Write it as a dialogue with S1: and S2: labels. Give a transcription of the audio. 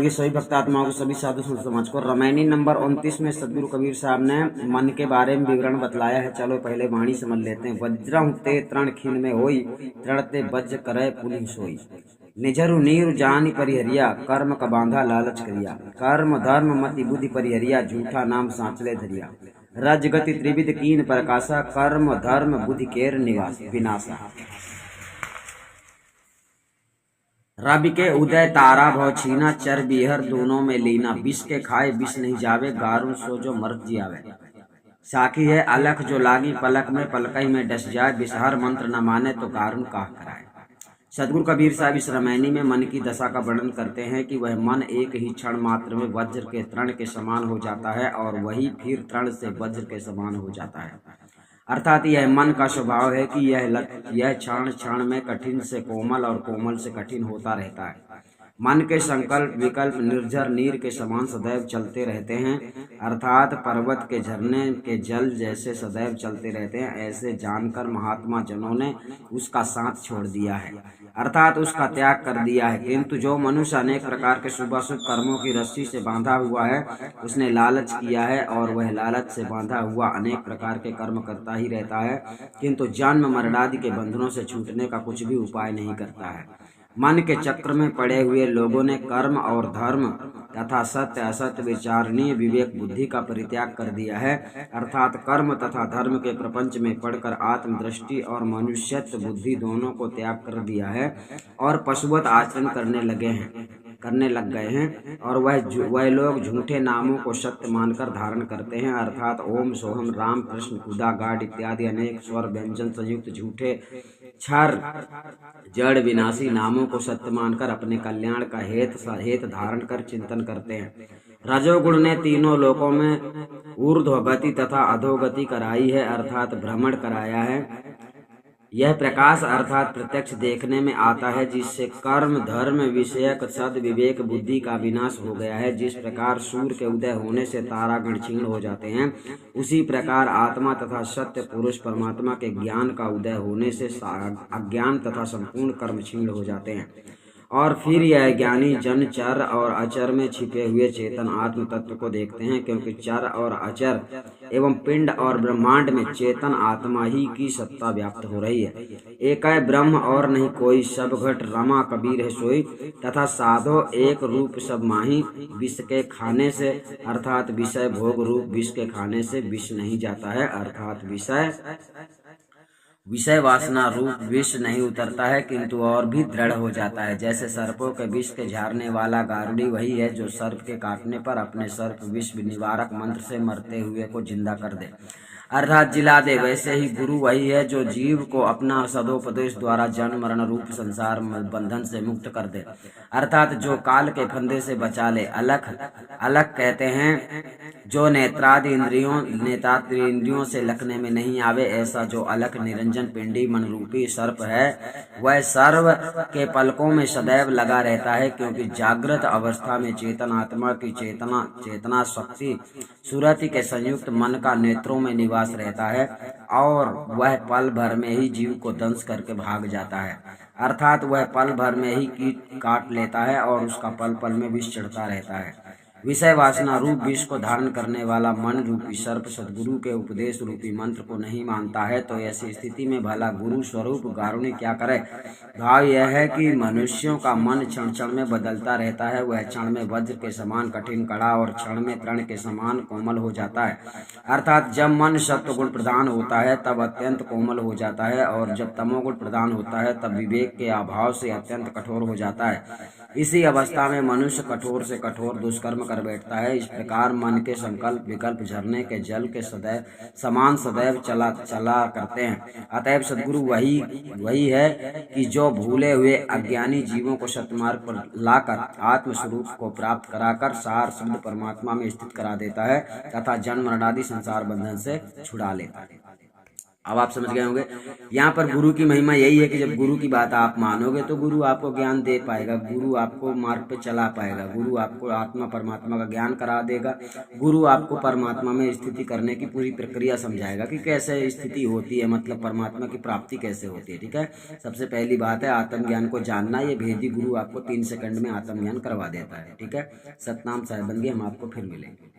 S1: के सभी भक्त आत्माओं को, सभी साधु संत समाज को। रामायणी नंबर 29 में सदगुरु कबीर साहब ने मन के बारे में विवरण बतलाया है। चलो पहले वाणी समझ लेते हैं। वज्रहु ते तृण खीन में होई, तृण ते वज्र करे पुनि सोई। निजरु नीरु जानि परिहरिया, कर्म का बांधा लालच करिया। कर्म धर्म मति बुद्धि परिहरिया, झूठा नाम सांचले धरिया। रजगति त्रिविध कीन प्रकाशा, कर्म धर्म बुद्धि केर निवास विनाशा। रवि के उदय तारा भव छीना, चर बिहर दोनों में लीना। विष के खाए विष नहीं जावे, गारुण सो जो मर्त जियावे। साखी है अलख जो लागी पलक में, पलकई में डस जाए। विषहर मंत्र न माने तो गारुण काह कराए। सदगुरु कबीर साहब इस रामायणी में मन की दशा का वर्णन करते हैं कि वह मन एक ही क्षण मात्र में वज्र के तृण के समान हो जाता है और वही फिर तृण से वज्र के समान हो जाता है। अर्थात यह मन का स्वभाव है कि यह क्षण क्षण में कठिन से कोमल और कोमल से कठिन होता रहता है। मन के संकल्प विकल्प निर्झर नीर के समान सदैव चलते रहते हैं। अर्थात पर्वत के झरने के जल जैसे सदैव चलते रहते हैं, ऐसे जानकर महात्मा जनों ने उसका साथ छोड़ दिया है, अर्थात उसका त्याग कर दिया है। किंतु जो मनुष्य अनेक प्रकार के शुभ अशुभ कर्मों की रस्सी से बांधा हुआ है, उसने लालच किया है और वह लालच से बांधा हुआ अनेक प्रकार के कर्म करता ही रहता है, किंतु जन्म मरण आदि के बंधनों से छूटने का कुछ भी उपाय नहीं करता है। मन के चक्र में पड़े हुए लोगों ने कर्म और धर्म तथा सत्य असत्य विचारणीय विवेक बुद्धि का परित्याग कर दिया है, अर्थात कर्म तथा धर्म के प्रपंच में पड़कर आत्मदृष्टि और मनुष्यत्व बुद्धि दोनों को त्याग कर दिया है और पशुवत आचरण करने लग गए हैं। और वह लोग झूठे नामों को सत्य मानकर धारण करते हैं, अर्थात ओम सोहम राम कृष्ण खुदा गाड इत्यादि अनेक स्वर व्यंजन संयुक्त झूठे क्षर जड़ विनाशी नामों को सत्य मानकर अपने कल्याण का हेत धारण कर चिंतन करते हैं। रजोगुण ने तीनों लोकों में ऊर्ध्वगति तथा अधोगति कराई है, अर्थात भ्रमण कराया है। यह प्रकाश अर्थात प्रत्यक्ष देखने में आता है, जिससे कर्म धर्म विषयक सद विवेक बुद्धि का विनाश हो गया है। जिस प्रकार सूर्य के उदय होने से तारागण क्षीण हो जाते हैं, उसी प्रकार आत्मा तथा सत्य पुरुष परमात्मा के ज्ञान का उदय होने से अज्ञान तथा संपूर्ण कर्म क्षीण हो जाते हैं। और फिर यह ज्ञानी जन चर और अचर में छिपे हुए चेतन आत्म तत्व को देखते हैं, क्योंकि चर और अचर एवं पिंड और ब्रह्मांड में चेतन आत्मा ही की सत्ता व्याप्त हो रही है। एक है ब्रह्म और नहीं कोई, सब घट रमा कबीर है सोई। तथा साधो एक रूप सब माही, विष के खाने से अर्थात विषय भोग रूप विष के खाने से विष नहीं जाता है, अर्थात विषय वासना रूप विष नहीं उतरता है, किंतु और भी दृढ़ हो जाता है। जैसे सर्पों के विष के झाड़ने वाला गारुड़ी वही है जो सर्प के काटने पर अपने सर्प विष निवारक मंत्र से मरते हुए को जिंदा कर दे, अर्थात जिला दे। वैसे ही गुरु वही है जो जीव को अपना सदोपदेश द्वारा जन्म मरण रूप संसार बंधन से मुक्त कर दे, अर्थात जो काल के फंदे से बचा ले। अलख कहते हैं जो नेत्रादि इंद्रियों से लखने में नहीं आवे। ऐसा जो अलख निरंजन पिंडी मन रूपी सर्प है, वह सर्व के पलकों में सदैव लगा रहता है, क्योंकि जागृत अवस्था में चेतन आत्मा की चेतना शक्ति सुरति के संयुक्त मन का नेत्रों में निवास रहता है और वह पल भर में ही जीव को दंश करके भाग जाता है, अर्थात वह पल भर में ही कीट काट लेता है और उसका पल पल में विष चढ़ता रहता है। विषय वासना रूप विष को धारण करने वाला मन रूपी सर्प सद्गुरु के उपदेश रूपी मंत्र को नहीं मानता है, तो ऐसी स्थिति में भला गुरु स्वरूप गारुणी क्या करे। भाव यह है कि मनुष्यों का मन क्षण क्षण में बदलता रहता है। वह क्षण में वज्र के समान कठिन कड़ा और क्षण में तृण के समान कोमल हो जाता है, अर्थात जब मन सत्व गुण प्रधान होता है तब अत्यंत कोमल हो जाता है, और जब तमोगुण प्रधान होता है तब विवेक के अभाव से अत्यंत कठोर हो जाता है। इसी अवस्था में मनुष्य कठोर से कठोर दुष्कर्म कर बैठता है। इस प्रकार मन के संकल्प विकल्प झरने के जल के सदैव चला करते हैं। अतएव सद्गुरु वही है कि जो भूले हुए अज्ञानी जीवों को सत्मार्ग पर लाकर आत्म स्वरूप को प्राप्त कराकर सार शुद्ध परमात्मा में स्थित करा देता है तथा जन्म मरण आदि संसार बंधन से छुड़ा लेता है। अब आप समझ गए होंगे। यहाँ पर गुरु की महिमा यही है कि जब गुरु की बात आप मानोगे तो गुरु आपको ज्ञान दे पाएगा, गुरु आपको मार्ग पे चला पाएगा, गुरु आपको आत्मा परमात्मा का ज्ञान करा देगा, गुरु आपको परमात्मा में स्थिति करने की पूरी प्रक्रिया समझाएगा कि कैसे स्थिति होती है, मतलब परमात्मा की प्राप्ति कैसे होती है। ठीक है, सबसे पहली बात है आत्मज्ञान को जानना। ये भेदी गुरु आपको 3 सेकंड में आत्मज्ञान करवा देता है। ठीक है, सतनाम साहेब बंदी, हम आपको फिर मिलेंगे।